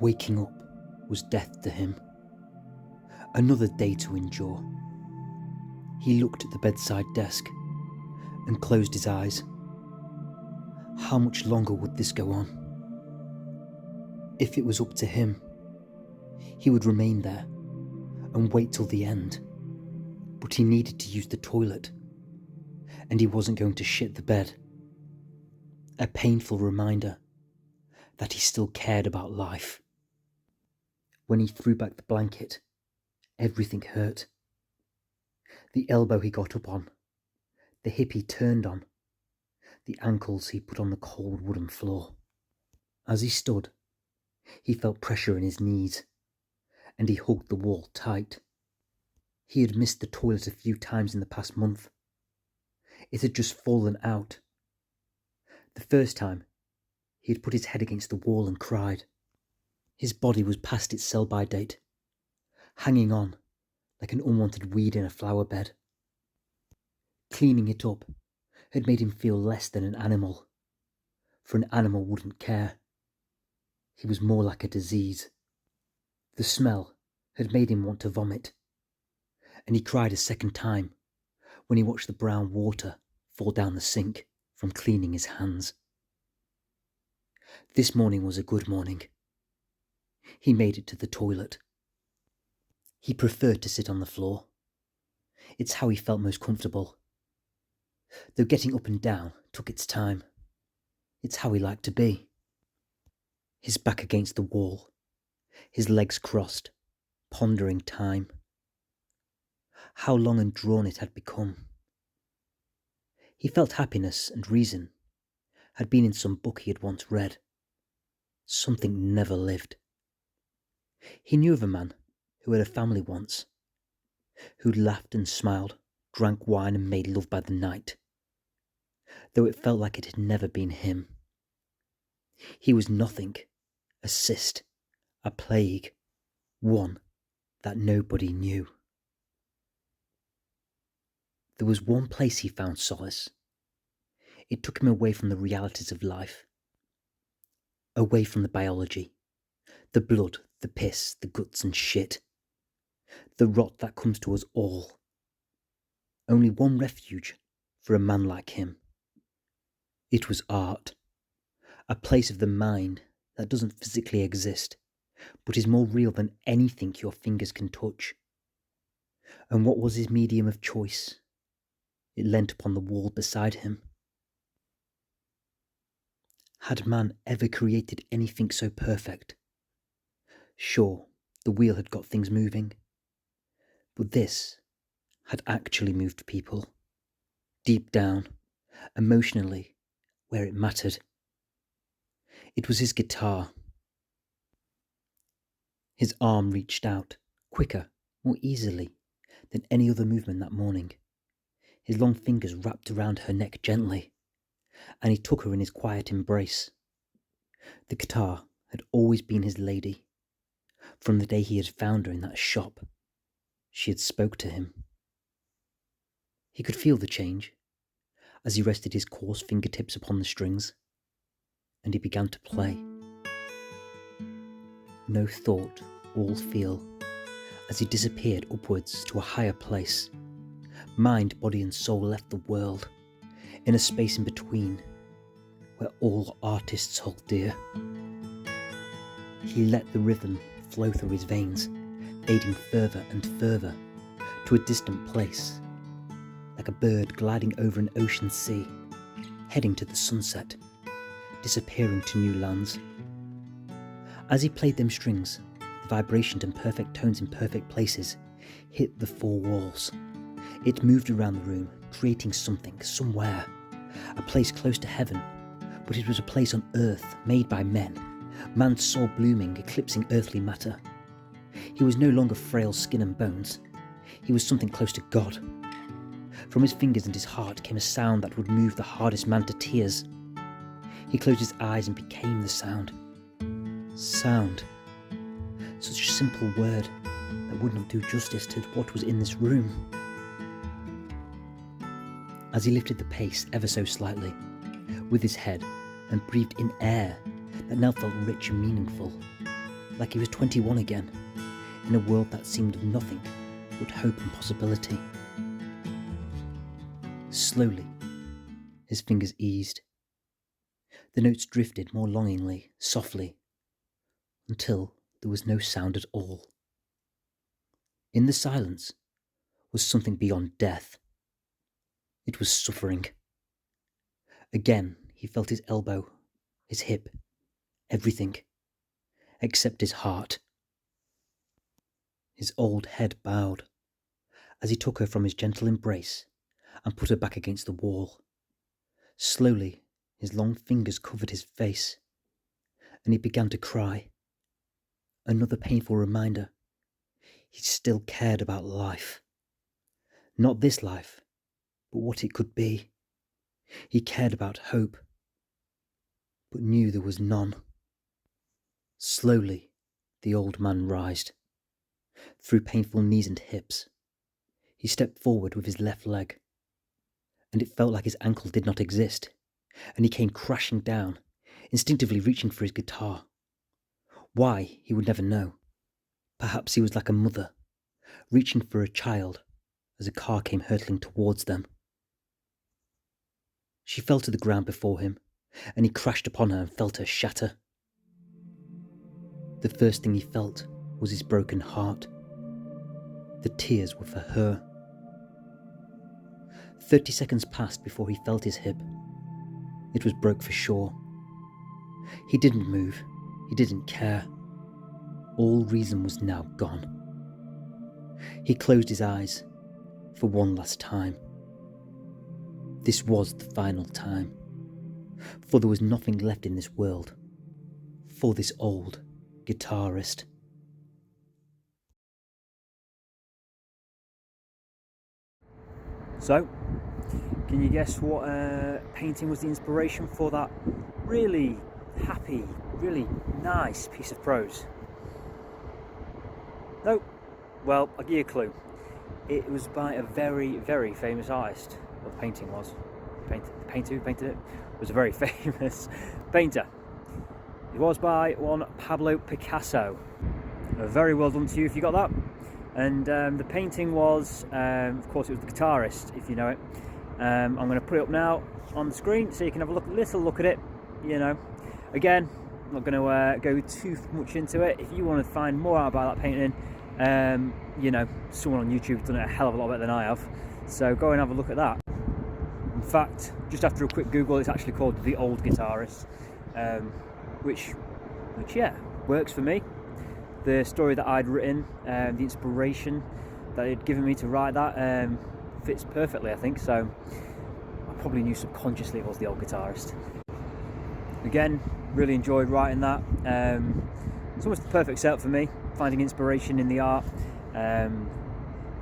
Waking up was death to him. Another day to endure. He looked at the bedside desk and closed his eyes. How much longer would this go on? If it was up to him, he would remain there and wait till the end. But he needed to use the toilet, and he wasn't going to shit the bed. A painful reminder that he still cared about life. When he threw back the blanket, everything hurt. The elbow he got up on, the hip he turned on, the ankles he put on the cold wooden floor. As he stood, he felt pressure in his knees, and he hugged the wall tight. He had missed the toilet a few times in the past month. It had just fallen out. The first time, he had put his head against the wall and cried. His body was past its sell-by date, hanging on like an unwanted weed in a flower bed. Cleaning it up had made him feel less than an animal, for an animal wouldn't care. He was more like a disease. The smell had made him want to vomit, and he cried a second time when he watched the brown water fall down the sink from cleaning his hands. This morning was a good morning. He made it to the toilet. He preferred to sit on the floor. It's how he felt most comfortable. Though getting up and down took its time. It's how he liked to be. His back against the wall, his legs crossed, pondering time. How long and drawn it had become. He felt happiness and reason had been in some book he had once read. Something never lived. He knew of a man who had a family once, who'd laughed and smiled, drank wine and made love by the night, though it felt like it had never been him. He was nothing, a cyst, a plague, one that nobody knew. There was one place he found solace. It took him away from the realities of life, away from the biology, the blood, the piss, the guts and shit, the rot that comes to us all. Only one refuge for a man like him. It was art, a place of the mind that doesn't physically exist, but is more real than anything your fingers can touch. And what was his medium of choice? It leant upon the wall beside him. Had man ever created anything so perfect? Sure, the wheel had got things moving, but this had actually moved people, deep down, emotionally, where it mattered. It was his guitar. His arm reached out, quicker, more easily than any other movement that morning. His long fingers wrapped around her neck gently, and he took her in his quiet embrace. The guitar had always been his lady. From the day he had found her in that shop, she had spoke to him. He could feel the change as he rested his coarse fingertips upon the strings, and he began to play. No thought, all feel, as he disappeared upwards to a higher place. Mind, body and soul left the world, in a space in between, where all artists hold dear. He let the rhythm flow through his veins, fading further and further, to a distant place, like a bird gliding over an ocean sea, heading to the sunset, disappearing to new lands. As he played them strings, the vibration and perfect tones in perfect places hit the four walls. It moved around the room, creating something, somewhere, a place close to heaven, but it was a place on earth made by men, man's soul blooming, eclipsing earthly matter. He was no longer frail skin and bones. He was something close to God. From his fingers and his heart came a sound that would move the hardest man to tears. He closed his eyes and became the sound. Sound. Such a simple word that would not do justice to what was in this room. As he lifted the pace ever so slightly, with his head, and breathed in air that now felt rich and meaningful, like he was 21 again, in a world that seemed of nothing but hope and possibility. Slowly, his fingers eased. The notes drifted more longingly, softly, until there was no sound at all. In the silence was something beyond death. It was suffering. Again, he felt his elbow, his hip, everything, except his heart. His old head bowed as he took her from his gentle embrace and put her back against the wall. Slowly, his long fingers covered his face, and he began to cry. Another painful reminder. He still cared about life. Not this life, but what it could be. He cared about hope, but knew there was none. Slowly, the old man rised. Through painful knees and hips, he stepped forward with his left leg, and it felt like his ankle did not exist, and he came crashing down, instinctively reaching for his guitar. Why, he would never know. Perhaps he was like a mother, reaching for a child as a car came hurtling towards them. She fell to the ground before him, and he crashed upon her and felt her shatter. The first thing he felt was his broken heart. The tears were for her. 30 seconds passed before he felt his hip. It was broke for sure. He didn't move. He didn't care. All reason was now gone. He closed his eyes for one last time. This was the final time, for there was nothing left in this world for this old guitarist. So, can you guess what painting was the inspiration for that really happy, really nice piece of prose? Nope. Well, I'll give you a clue. It was by a very, very famous artist. Well, the painting was. The painter who painted it was a very famous painter. It was by one Pablo Picasso. Very well done to you if you got that. And the painting was, of course, it was the guitarist, if you know it. I'm going to put it up now on the screen so you can have a little look at it. You know, again, I'm not going to go too much into it. If you want to find more out about that painting, you know, someone on YouTube has done it a hell of a lot better than I have. So go and have a look at that. In fact, just after a quick Google, it's actually called The Old Guitarist, which yeah, works for me. The story that I'd written, the inspiration that it had given me to write that, fits perfectly, I think. So I probably knew subconsciously it was The Old Guitarist. Again, really enjoyed writing that. It's almost the perfect setup for me, finding inspiration in the art.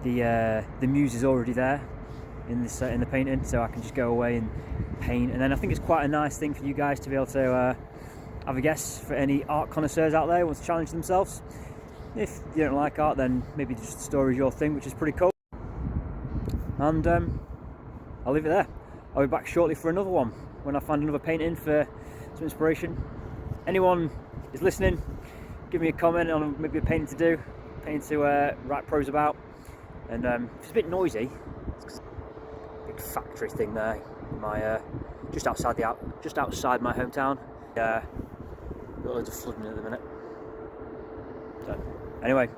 The muse is already there in the painting, so I can just go away and paint. And then I think it's quite a nice thing for you guys to be able to have a guess for any art connoisseurs out there who want to challenge themselves. If you don't like art, then maybe just the story is your thing, which is pretty cool. And I'll leave it there. I'll be back shortly for another one when I find another painting for some inspiration. Anyone is listening, give me a comment on maybe a painting to do, painting to write prose about. And if it's a bit noisy, it's a big factory thing there, my just outside my hometown. Got loads of flooding at the minute. So anyway,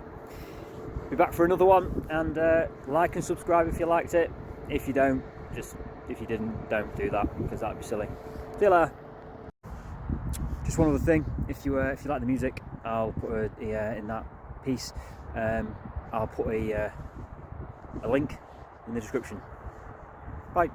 be back for another one, and like and subscribe if you liked it. If you don't, if you didn't, don't do that, because that'd be silly. See you later. Just one other thing, if you like the music, I'll put in that piece. I'll put a link in the description. Bye.